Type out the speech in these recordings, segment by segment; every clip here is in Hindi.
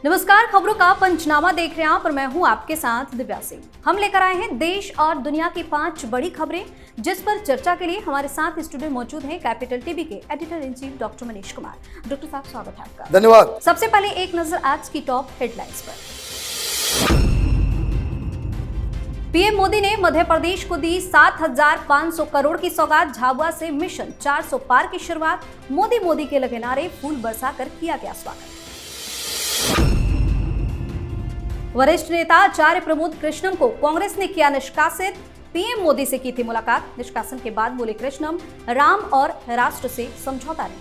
नमस्कार, खबरों का पंचनामा देख रहे हैं आप और मैं हूं आपके साथ दिव्या सिंह। हम लेकर आए हैं देश और दुनिया की 5 बड़ी खबरें, जिस पर चर्चा के लिए हमारे साथ स्टूडियो मौजूद हैं कैपिटल टीवी के editor in chief doctor Manish Kumar. Doctor साहब, स्वागत है आपका। धन्यवाद। सबसे पहले एक नजर आज की टॉप हेडलाइंस पर। पीएम मोदी ने मध्य प्रदेश को दी 7,500 करोड़ की सौगात। झाबुआ से मिशन 400 पार की शुरुआत। मोदी के लगे नारे, फूल बरसाकर किया गया स्वागत। वरिष्ठ नेता आचार्य प्रमोद कृष्णम को कांग्रेस ने किया निष्कासित। पीएम मोदी से की थी मुलाकात। निष्कासन के बाद बोले कृष्णम, राम और राष्ट्र से समझौता नहीं।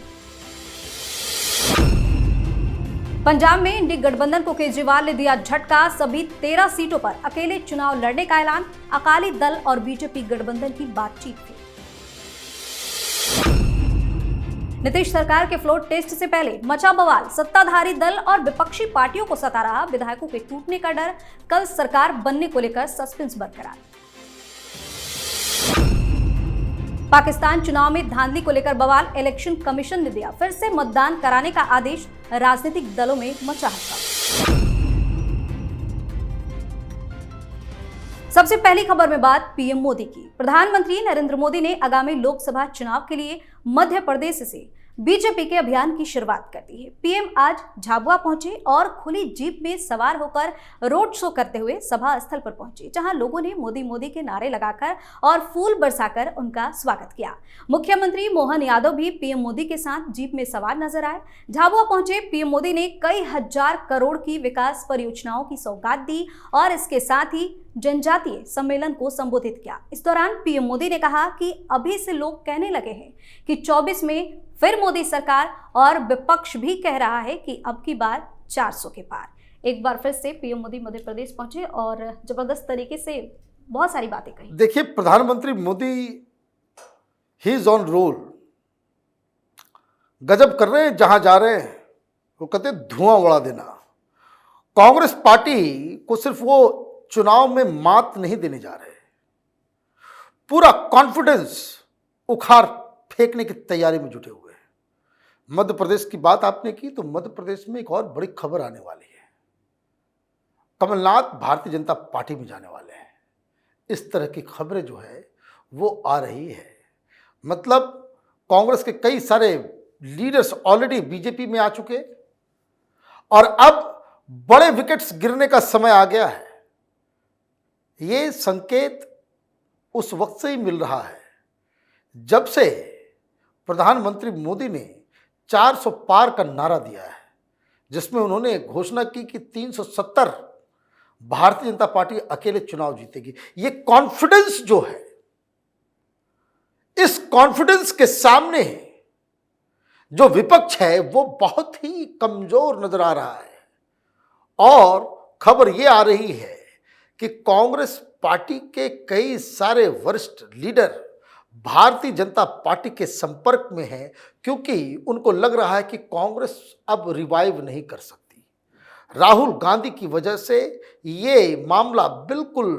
पंजाब में इंडी गठबंधन को केजरीवाल ने दिया झटका। सभी 13 सीटों पर अकेले चुनाव लड़ने का ऐलान। अकाली दल और बीजेपी गठबंधन की बातचीत थी। नीतीश सरकार के फ्लोर टेस्ट से पहले मचा बवाल। सत्ताधारी दल और विपक्षी पार्टियों को सता रहा विधायकों के टूटने का डर। कल सरकार बनने को लेकर सस्पेंस बरकरार। पाकिस्तान चुनाव में धांधली को लेकर बवाल। इलेक्शन कमीशन ने दिया फिर से मतदान कराने का आदेश। राजनीतिक दलों में मचा हड़कंप। सबसे पहली खबर में बात पीएम मोदी की। प्रधानमंत्री नरेंद्र मोदी ने आगामी लोकसभा चुनाव के लिए मध्य प्रदेश से बीजेपी के अभियान की शुरुआत कर दी है। पीएम आज झाबुआ पहुंचे और खुली जीप में सवार होकर रोड शो करते हुए सभा स्थल पर पहुंचे, जहां लोगों ने मोदी के नारे लगाकर और फूल बरसाकर उनका स्वागत किया। मुख्यमंत्री मोहन यादव भी पीएम मोदी के साथ जीप में सवार नजर आए। झाबुआ पहुंचे पीएम मोदी ने कई हजार करोड़ की विकास परियोजनाओं की सौगात दी और इसके साथ ही जनजातीय सम्मेलन को संबोधित किया। इस दौरान पीएम मोदी ने कहा कि अभी से लोग कहने लगे हैं कि 24 में फिर मोदी सरकार, और विपक्ष भी कह रहा है कि अब की बार 400 के पार। एक बार फिर से पीएम मोदी मध्य प्रदेश पहुंचे और जबरदस्त तरीके से बहुत सारी बातें कही। देखिए, प्रधानमंत्री Modi he is on roll. गजब कर रहे हैं, जहां जा रहे हैं वो कहते हैं धुआं उड़ा देना। कांग्रेस पार्टी को सिर्फ वो चुनाव में मात नहीं देने जा रहे, पूरा कॉन्फिडेंस उखाड़ फेंकने की तैयारी में जुटे हुए हैं। मध्य प्रदेश की बात आपने की तो मध्य प्रदेश में एक और बड़ी खबर आने वाली है। कमलनाथ भारतीय जनता पार्टी में जाने वाले हैं। इस तरह की खबरें जो है वो आ रही है। मतलब कांग्रेस के कई सारे लीडर्स ऑलरेडी बीजेपी में आ चुके और अब बड़े विकेट्स गिरने का समय आ गया है। ये संकेत उस वक्त से ही मिल रहा है जब से प्रधानमंत्री मोदी ने 400 पार का नारा दिया है, जिसमें उन्होंने घोषणा की कि 370 भारतीय जनता पार्टी अकेले चुनाव जीतेगी। ये कॉन्फिडेंस जो है, इस कॉन्फिडेंस के सामने जो विपक्ष है वो बहुत ही कमजोर नजर आ रहा है। और खबर ये आ रही है कि कांग्रेस पार्टी के कई सारे वरिष्ठ लीडर भारतीय जनता पार्टी के संपर्क में हैं, क्योंकि उनको लग रहा है कि कांग्रेस अब रिवाइव नहीं कर सकती। राहुल गांधी की वजह से ये मामला बिल्कुल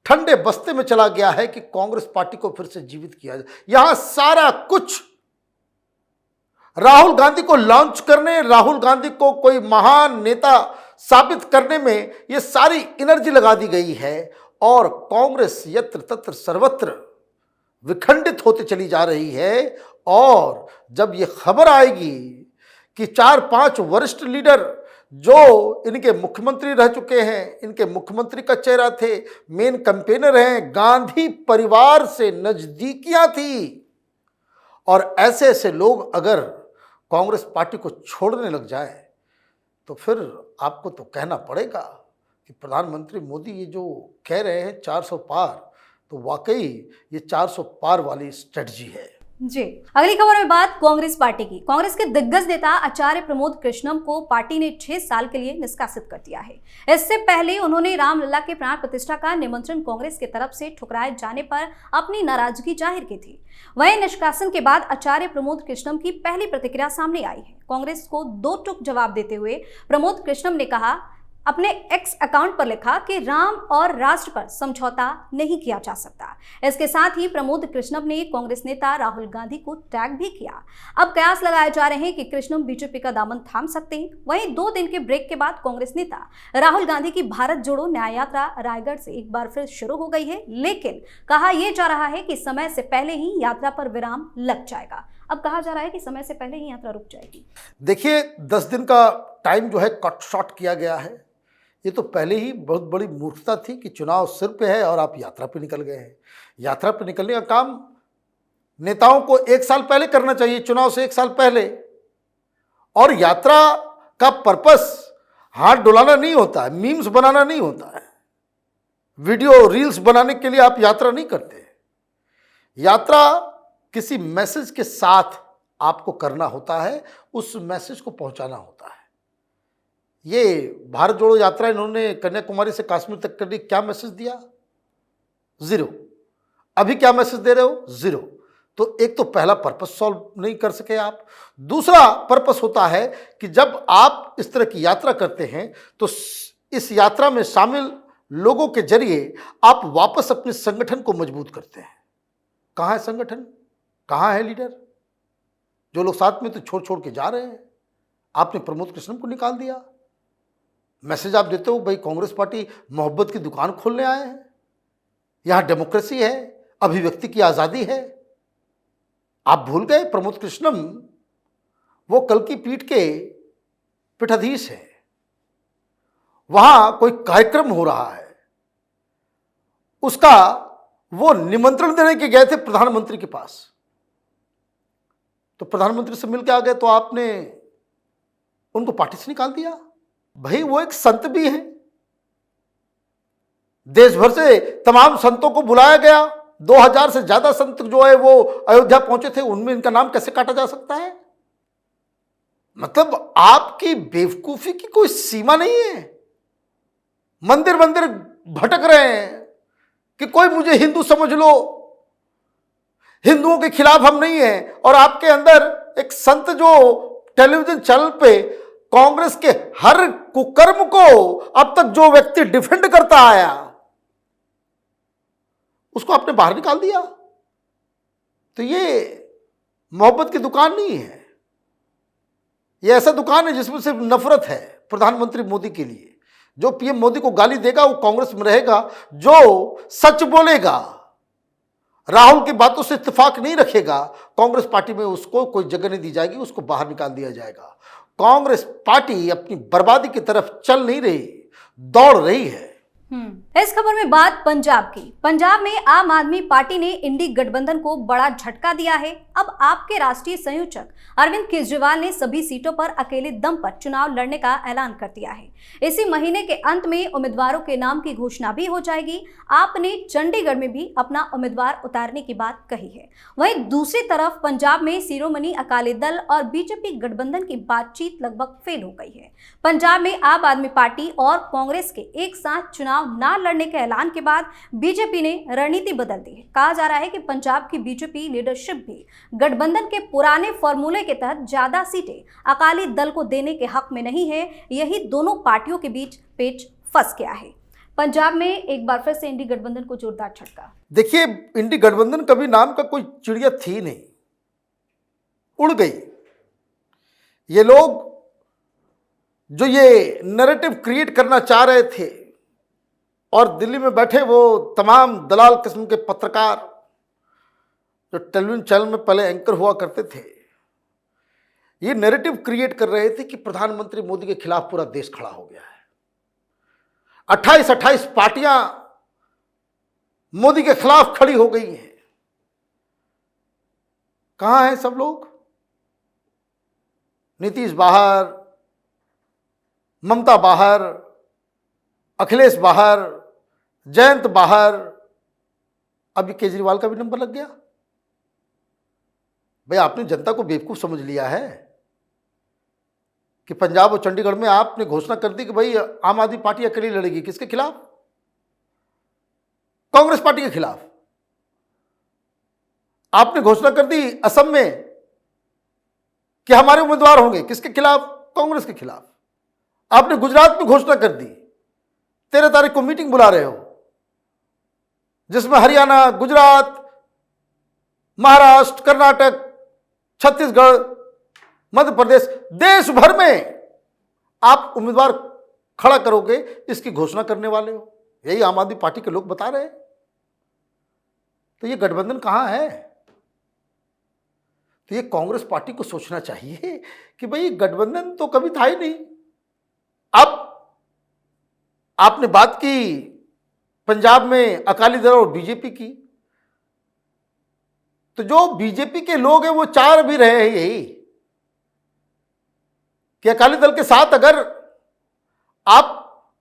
ठंडे बस्ते में चला गया है कि कांग्रेस पार्टी को फिर से जीवित किया जाए। यहां सारा कुछ राहुल गांधी को लॉन्च करने, राहुल गांधी को कोई महान नेता साबित करने में ये सारी एनर्जी लगा दी गई है और कांग्रेस यत्र तत्र सर्वत्र विखंडित होते चली जा रही है। और जब ये खबर आएगी कि 4-5 वरिष्ठ लीडर जो इनके मुख्यमंत्री रह चुके हैं, इनके मुख्यमंत्री का चेहरा थे, मेन कैंपेनर हैं, गांधी परिवार से नजदीकियां थी, और ऐसे ऐसे लोग अगर कांग्रेस पार्टी को छोड़ने लग जाए तो फिर आपको तो कहना पड़ेगा कि प्रधानमंत्री मोदी ये जो कह रहे हैं 400 पार, तो वाकई ये 400 पार वाली स्ट्रेटजी है। जी, अगली खबर में बात कांग्रेस पार्टी की। कांग्रेस के दिग्गज नेता आचार्य प्रमोद कृष्णम को पार्टी ने 6 साल के लिए निष्कासित कर दिया है। इससे पहले उन्होंने रामलला के प्राण प्रतिष्ठा का निमंत्रण कांग्रेस की तरफ से ठुकराए जाने पर अपनी नाराजगी जाहिर की थी। वहीं निष्कासन के बाद आचार्य प्रमोद कृष्णम की पहली प्रतिक्रिया सामने आई है। कांग्रेस को 2 टूक जवाब देते हुए प्रमोद कृष्णम ने कहा, अपने एक्स अकाउंट पर लिखा कि राम और राष्ट्र पर समझौता नहीं किया जा सकता। इसके साथ ही प्रमोद कृष्णम ने कांग्रेस नेता राहुल गांधी को टैग भी किया। अब कयास लगाए जा रहे हैं कि कृष्णम बीजेपी का दामन थाम सकते हैं। वहीं 2 दिन के ब्रेक के बाद कांग्रेस नेता राहुल गांधी की भारत जोड़ो न्याय यात्रा रायगढ़ से एक बार फिर शुरू हो गई है, लेकिन कहा यह जा रहा है कि समय से पहले ही यात्रा पर विराम लग जाएगा। अब कहा जा रहा है कि समय से पहले ही यात्रा रुक जाएगी। देखिए, 10 दिन का टाइम जो है कट शॉर्ट किया गया है। ये तो पहले ही बहुत बड़ी मूर्खता थी कि चुनाव सिर पे है और आप यात्रा पे निकल गए हैं। यात्रा पे निकलने का काम नेताओं को 1 साल पहले करना चाहिए, चुनाव से 1 साल पहले। और यात्रा का पर्पस हाथ डुलाना नहीं होता है, मीम्स बनाना नहीं होता है, वीडियो रील्स बनाने के लिए आप यात्रा नहीं करते। यात्रा किसी मैसेज के साथ आपको करना होता है, उस मैसेज को पहुंचाना होता है। ये भारत जोड़ो यात्रा इन्होंने कन्याकुमारी से कश्मीर तक कर दी, क्या मैसेज दिया? 0। अभी क्या मैसेज दे रहे हो? 0। तो एक तो पहला पर्पस सॉल्व नहीं कर सके आप। दूसरा पर्पस होता है कि जब आप इस तरह की यात्रा करते हैं तो इस यात्रा में शामिल लोगों के जरिए आप वापस अपने संगठन को मजबूत करते हैं। कहाँ है संगठन? कहाँ है लीडर? जो लोग साथ में तो छोड़ छोड़ के जा रहे हैं। आपने प्रमोद कृष्णम को निकाल दिया। मैसेज आप देते हो भाई कांग्रेस पार्टी मोहब्बत की दुकान खोलने आए हैं, यहां डेमोक्रेसी है, अभिव्यक्ति की आजादी है। आप भूल गए प्रमोद कृष्णम वो कल की पीठ के पीठाधीश है। वहां कोई कार्यक्रम हो रहा है, उसका वो निमंत्रण देने के गए थे प्रधानमंत्री के पास, तो प्रधानमंत्री से मिलकर आ गए तो आपने उनको पार्टी से निकाल दिया। भाई वो एक संत भी हैं, देश भर से तमाम संतों को बुलाया गया। 2000 से ज्यादा संत जो है वो अयोध्या पहुंचे थे, उनमें इनका नाम कैसे काटा जा सकता है? मतलब आपकी बेवकूफी की कोई सीमा नहीं है। मंदिर मंदिर भटक रहे हैं कि कोई मुझे हिंदू समझ लो, हिंदुओं के खिलाफ हम नहीं हैं। और आपके अंदर एक संत जो टेलीविजन चैनल पे कांग्रेस के हर कुकर्म को अब तक जो व्यक्ति डिफेंड करता आया, उसको आपने बाहर निकाल दिया। तो ये मोहब्बत की दुकान नहीं है, ये ऐसा दुकान है जिसमें सिर्फ नफरत है प्रधानमंत्री मोदी के लिए। जो पीएम मोदी को गाली देगा वो कांग्रेस में रहेगा, जो सच बोलेगा, राहुल की बातों से इत्तेफाक नहीं रखेगा, कांग्रेस पार्टी में उसको कोई जगह नहीं दी जाएगी, उसको बाहर निकाल दिया जाएगा। कांग्रेस पार्टी अपनी बर्बादी की तरफ चल नहीं रही, दौड़ रही है। इस खबर में बात पंजाब की। पंजाब में आम आदमी पार्टी ने इंडी गठबंधन को बड़ा झटका दिया है। अब आपके राष्ट्रीय संयोजक अरविंद केजरीवाल ने सभी सीटों पर अकेले दम पर चुनाव लड़ने का ऐलान कर दिया है। इसी महीने के अंत में उम्मीदवारों के नाम की घोषणा भी हो जाएगी। आपने चंडीगढ़ में भी अपना उम्मीदवार उतारने की बात कही है। वहीं दूसरी तरफ पंजाब में शिरोमणि अकाली दल और बीजेपी गठबंधन की बातचीत लगभग फेल हो गई है। पंजाब में आम आदमी पार्टी और कांग्रेस के एक साथ चुनाव न लड़ने के ऐलान के बाद बीजेपी ने रणनीति बदल दी है। कहा जा रहा है कि पंजाब की बीजेपी लीडरशिप भी गठबंधन के पुराने फॉर्मूले के तहत ज्यादा सीटें अकाली दल को देने के हक में नहीं है। यही दोनों पार्टियों के बीच पेच फंस गया है। पंजाब में एक बार फिर से इंडी गठबंधन को जोरदार झटका। देखिए, इंडी गठबंधन कभी नाम का कोई चिड़िया थी नहीं, उड़ गई। ये लोग जो ये नैरेटिव क्रिएट करना चाह रहे थे और दिल्ली में बैठे वो तमाम दलाल किस्म के पत्रकार जो टेलीविजन चैनल में पहले एंकर हुआ करते थे, ये नैरेटिव क्रिएट कर रहे थे कि प्रधानमंत्री मोदी के खिलाफ पूरा देश खड़ा हो गया है। 28 पार्टियां मोदी के खिलाफ खड़ी हो गई हैं। कहां हैं सब लोग? नीतीश बाहर, ममता बाहर, अखिलेश बाहर, जयंत बाहर, अभी केजरीवाल का भी नंबर लग गया। भाई आपने जनता को बेवकूफ समझ लिया है कि पंजाब और चंडीगढ़ में आपने घोषणा कर दी कि भाई आम आदमी पार्टी अकेली लड़ेगी। किसके खिलाफ? कांग्रेस पार्टी के खिलाफ। आपने घोषणा कर दी असम में कि हमारे उम्मीदवार होंगे। किसके खिलाफ? कांग्रेस के खिलाफ। आपने गुजरात में घोषणा कर दी, 13 तारीख को मीटिंग बुला रहे हो जिसमें हरियाणा, गुजरात, महाराष्ट्र, कर्नाटक, छत्तीसगढ़, मध्य प्रदेश, देश भर में आप उम्मीदवार खड़ा करोगे, इसकी घोषणा करने वाले हो। यही आम आदमी पार्टी के लोग बता रहे हैं। तो ये गठबंधन कहां है? तो ये कांग्रेस पार्टी को सोचना चाहिए कि भाई गठबंधन तो कभी था ही नहीं। अब आपने बात की पंजाब में अकाली दल और बीजेपी की, तो जो बीजेपी के लोग हैं वो चाह भी रहे हैं यही कि अकाली दल के साथ अगर आप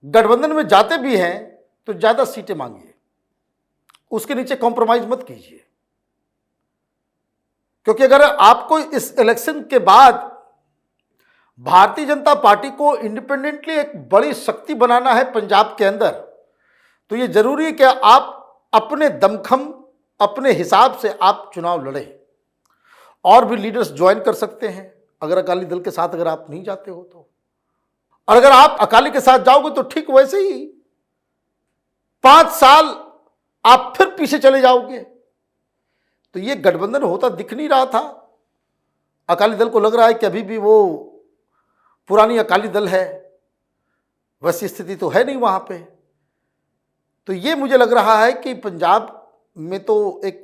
गठबंधन में जाते भी हैं तो ज्यादा सीटें मांगिए, उसके नीचे कॉम्प्रोमाइज मत कीजिए। क्योंकि अगर आपको इस इलेक्शन के बाद भारतीय जनता पार्टी को इंडिपेंडेंटली एक बड़ी शक्ति बनाना है पंजाब के अंदर, तो ये जरूरी है कि आप अपने दमखम, अपने हिसाब से आप चुनाव लड़ें। और भी लीडर्स ज्वाइन कर सकते हैं अगर अकाली दल के साथ अगर आप नहीं जाते हो तो। और अगर आप अकाली के साथ जाओगे तो ठीक वैसे ही 5 साल आप फिर पीछे चले जाओगे। तो ये गठबंधन होता दिख नहीं रहा था। अकाली दल को लग रहा है कि अभी भी वो पुरानी अकाली दल है, वैसी स्थिति तो है नहीं वहां पे। तो ये मुझे लग रहा है कि पंजाब में तो एक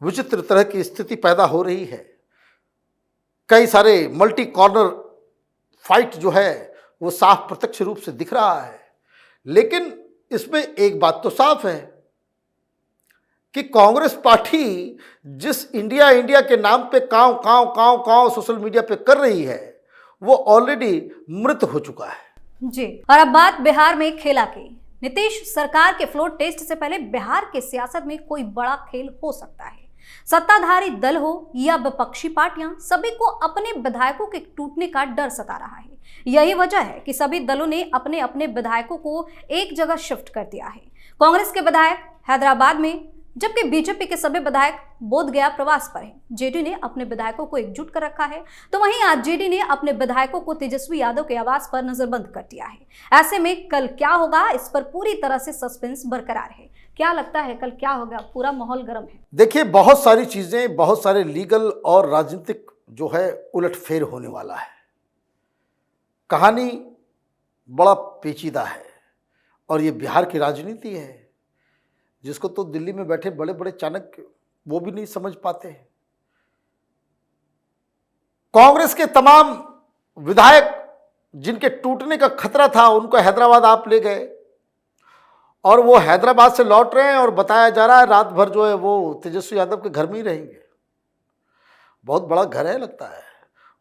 विचित्र तरह की स्थिति पैदा हो रही है। कई सारे मल्टी कॉर्नर फाइट जो है वो साफ प्रत्यक्ष रूप से दिख रहा है। लेकिन इसमें एक बात तो साफ है कि कांग्रेस पार्टी जिस इंडिया इंडिया के नाम पे कांव कांव कांव कांव सोशल मीडिया पे कर रही है वो ऑलरेडी मृत हो चुका है जी। और अब बात बिहार में खेला की। नीतीश सरकार के फ्लोर टेस्ट से पहले बिहार के सियासत में कोई बड़ा खेल हो सकता है। सत्ताधारी दल हो या विपक्षी पार्टियां, सभी को अपने विधायकों के टूटने का डर सता रहा है। यही वजह है कि सभी दलों ने अपने अपने विधायकों को एक जगह शिफ्ट कर दिया है। कांग्रेस के विधायक हैदराबाद में, जबकि बीजेपी के सभी विधायक बोधगया प्रवास पर हैं। जेडी ने अपने विधायकों को एकजुट कर रखा है, तो वहीं आज जेडी ने अपने विधायकों को तेजस्वी यादव के आवास पर नजरबंद कर दिया है। ऐसे में कल क्या होगा, इस पर पूरी तरह से सस्पेंस बरकरार है। क्या लगता है कल क्या होगा? पूरा माहौल गर्म है। देखिए, बहुत सारी चीजें, बहुत सारे लीगल और राजनीतिक जो है उलटफेर होने वाला है। कहानी बड़ा पेचीदा है और ये बिहार की राजनीति है जिसको तो दिल्ली में बैठे बड़े बड़े चाणक्य वो भी नहीं समझ पाते हैं। कांग्रेस के तमाम विधायक जिनके टूटने का खतरा था उनको हैदराबाद आप ले गए और वो हैदराबाद से लौट रहे हैं और बताया जा रहा है रात भर जो है वो तेजस्वी यादव के घर में ही रहेंगे। बहुत बड़ा घर है, लगता है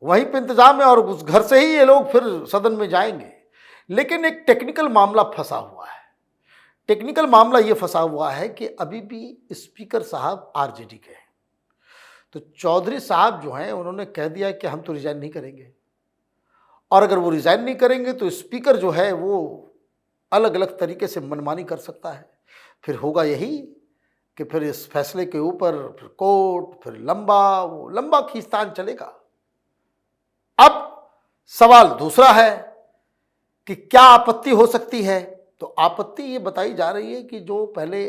वहीं पे इंतजाम है और उस घर से ही ये लोग फिर सदन में जाएंगे। लेकिन एक टेक्निकल मामला फंसा हुआ है। टेक्निकल मामला ये फंसा हुआ है कि अभी भी स्पीकर साहब आरजेडी के हैं। तो चौधरी साहब जो हैं उन्होंने कह दिया कि हम तो रिजाइन नहीं करेंगे, और अगर वो रिजाइन नहीं करेंगे तो स्पीकर जो है वो अलग अलग तरीके से मनमानी कर सकता है। फिर होगा यही कि फिर इस फैसले के ऊपर फिर कोर्ट, फिर लंबा खींचतान चलेगा। अब सवाल दूसरा है कि क्या आपत्ति हो सकती है। तो आपत्ति ये बताई जा रही है कि जो पहले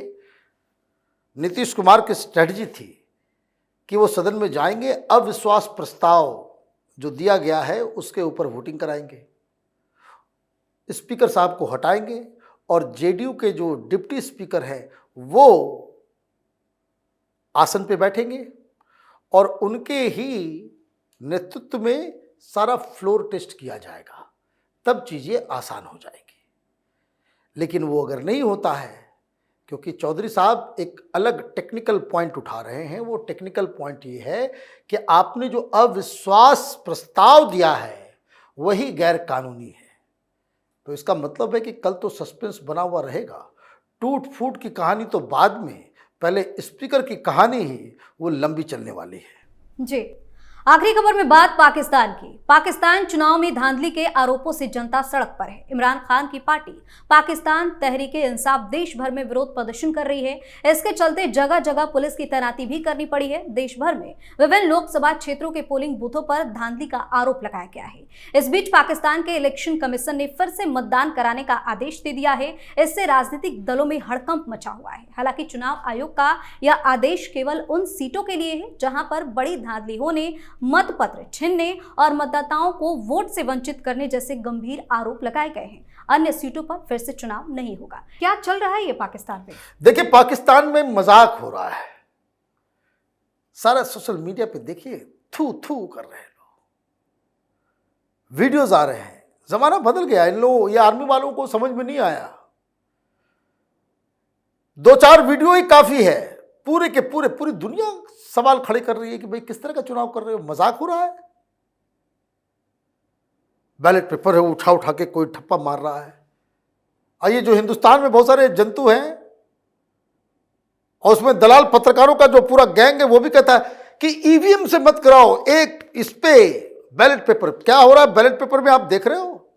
नीतीश कुमार की स्ट्रेटजी थी कि वो सदन में जाएंगे, अविश्वास प्रस्ताव जो दिया गया है उसके ऊपर वोटिंग कराएंगे, स्पीकर साहब को हटाएंगे और जेडीयू के जो डिप्टी स्पीकर हैं वो आसन पे बैठेंगे और उनके ही नेतृत्व में सारा फ्लोर टेस्ट किया जाएगा। तब चीज़ें आसान हो जाएगी। लेकिन वो अगर नहीं होता है, क्योंकि चौधरी साहब एक अलग टेक्निकल पॉइंट उठा रहे हैं। वो टेक्निकल पॉइंट ये है कि आपने जो अविश्वास प्रस्ताव दिया है वही गैर कानूनी है। तो इसका मतलब है कि कल तो सस्पेंस बना हुआ रहेगा। टूट फूट की कहानी तो बाद में, पहले स्पीकर की कहानी ही वो लंबी चलने वाली है जी। आखिरी खबर में बात पाकिस्तान की। पाकिस्तान चुनाव में धांधली के आरोपों से जनता सड़क पर है। इमरान खान की पार्टी पाकिस्तान तहरीक-ए-इंसाफ देश भर में विरोध प्रदर्शन कर रही है। इसके चलते जगह जगह पुलिस की तैनाती भी करनी पड़ी है। देश भर में विभिन्न लोकसभा क्षेत्रों के पोलिंग बूथों पर धांधली का आरोप लगाया गया है। इस बीच पाकिस्तान के इलेक्शन कमीशन ने फिर से मतदान कराने का आदेश दे दिया है। इससे राजनीतिक दलों में हड़कंप मचा हुआ है। हालांकि चुनाव आयोग का यह आदेश केवल उन सीटों के लिए है जहां पर बड़ी धांधली होने, मतपत्र छीनने और मतदाताओं को वोट से वंचित करने जैसे गंभीर आरोप लगाए गए हैं। अन्य सीटों पर फिर से चुनाव नहीं होगा। क्या चल रहा है ये पाकिस्तान में? देखिए, पाकिस्तान में मजाक हो रहा है। सारा सोशल मीडिया पे देखिए थू थू कर रहे हैं लोग, वीडियोस आ रहे हैं। जमाना बदल गया। इन लोगों, ये आर्मी वालों को समझ में नहीं आया। 2-4 वीडियो ही काफी है। पूरे के पूरी दुनिया सवाल खड़े कर रही है कि भाई किस तरह का चुनाव कर रहे हो, मजाक हो रहा है। बैलेट पेपर है, उठा उठा के कोई ठप्पा मार रहा है। आइए, जो हिंदुस्तान में बहुत सारे जंतु हैं और उसमें दलाल पत्रकारों का जो पूरा गैंग है, वो भी कहता है कि ईवीएम से मत कराओ, एक इस पे बैलेट पेपर। क्या हो रहा है बैलेट पेपर में? आप देख रहे हो,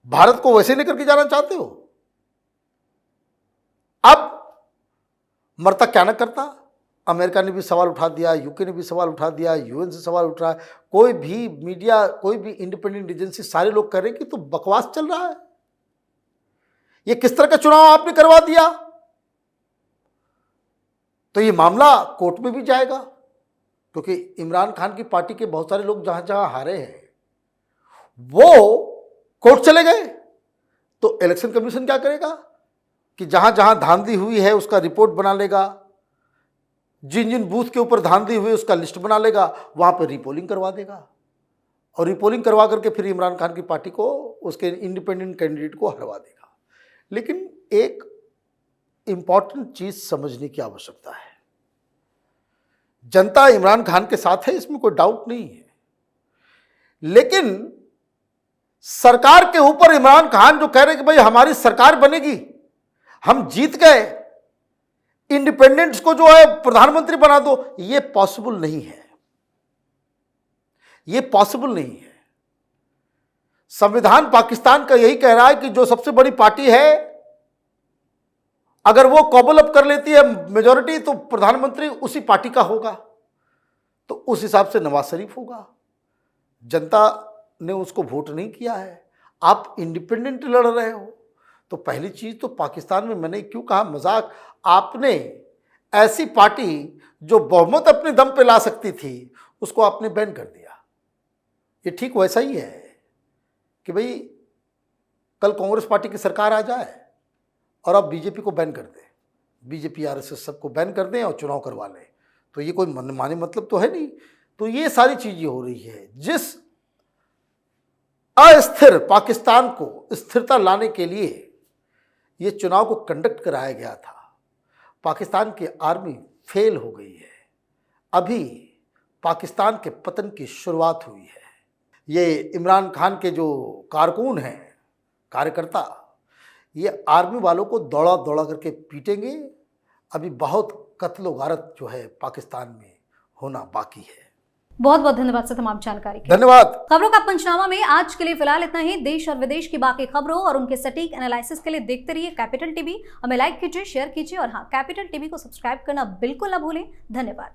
भारत को वैसे लेकर के जाना चाहते हो। अब मरता क्या न करता। अमेरिका ने भी सवाल उठा दिया, यूके ने भी सवाल उठा दिया, यूएन से सवाल उठ रहा है। कोई भी मीडिया, कोई भी इंडिपेंडेंट एजेंसी, सारे लोग कह रहे हैं कि तो बकवास चल रहा है। ये किस तरह का चुनाव आपने करवा दिया? तो ये मामला कोर्ट में भी जाएगा, क्योंकि इमरान खान की पार्टी के बहुत सारे लोग जहां जहां हारे हैं वो कोर्ट चले गए। तो इलेक्शन कमीशन क्या करेगा कि जहां जहां धांधली हुई है उसका रिपोर्ट बना लेगा, जिन जिन बूथ के ऊपर धांधली हुई उसका लिस्ट बना लेगा, वहां पर रीपोलिंग करवा देगा और रीपोलिंग करवा करके फिर इमरान खान की पार्टी को, उसके इंडिपेंडेंट कैंडिडेट को हरवा देगा। लेकिन एक इंपॉर्टेंट चीज समझने की आवश्यकता है। जनता इमरान खान के साथ है, इसमें कोई डाउट नहीं है। लेकिन सरकार के ऊपर इमरान खान जो कह रहे हैं कि भाई हमारी सरकार बनेगी, हम जीत गए, इंडिपेंडेंट्स को जो है प्रधानमंत्री बना दो, ये पॉसिबल नहीं है। ये पॉसिबल नहीं है। संविधान पाकिस्तान का यही कह रहा है कि जो सबसे बड़ी पार्टी है, अगर वो कॉबल अप कर लेती है मेजॉरिटी, तो प्रधानमंत्री उसी पार्टी का होगा। तो उस हिसाब से नवाज शरीफ होगा। जनता ने उसको वोट नहीं किया है, आप इंडिपेंडेंट लड़ रहे हो। तो पहली चीज तो पाकिस्तान में, मैंने क्यों कहा मजाक, आपने ऐसी पार्टी जो बहुमत अपने दम पे ला सकती थी उसको आपने बैन कर दिया। ये ठीक वैसा ही है कि भाई कल कांग्रेस पार्टी की सरकार आ जाए और आप बीजेपी को बैन कर दें, बीजेपी आरएसएस सबको बैन कर दें और चुनाव करवा लें। तो ये कोई मनमाने मतलब तो है नहीं। तो ये सारी चीजें हो रही है। जिस अस्थिर पाकिस्तान को स्थिरता लाने के लिए ये चुनाव को कंडक्ट कराया गया था, पाकिस्तान की आर्मी फेल हो गई है। अभी पाकिस्तान के पतन की शुरुआत हुई है। ये इमरान खान के जो कारकुन हैं, कार्यकर्ता, ये आर्मी वालों को दौड़ा दौड़ा करके पीटेंगे। अभी बहुत कत्लो गारत जो है पाकिस्तान में होना बाकी है। बहुत बहुत धन्यवाद सर तमाम जानकारी के। धन्यवाद। खबरों का पंचनामा में आज के लिए फिलहाल इतना ही। देश और विदेश की बाकी खबरों और उनके सटीक एनालिसिस के लिए देखते रहिए कैपिटल टीवी। हमें लाइक कीजिए, शेयर कीजिए और हाँ, कैपिटल टीवी को सब्सक्राइब करना बिल्कुल ना भूलें। धन्यवाद।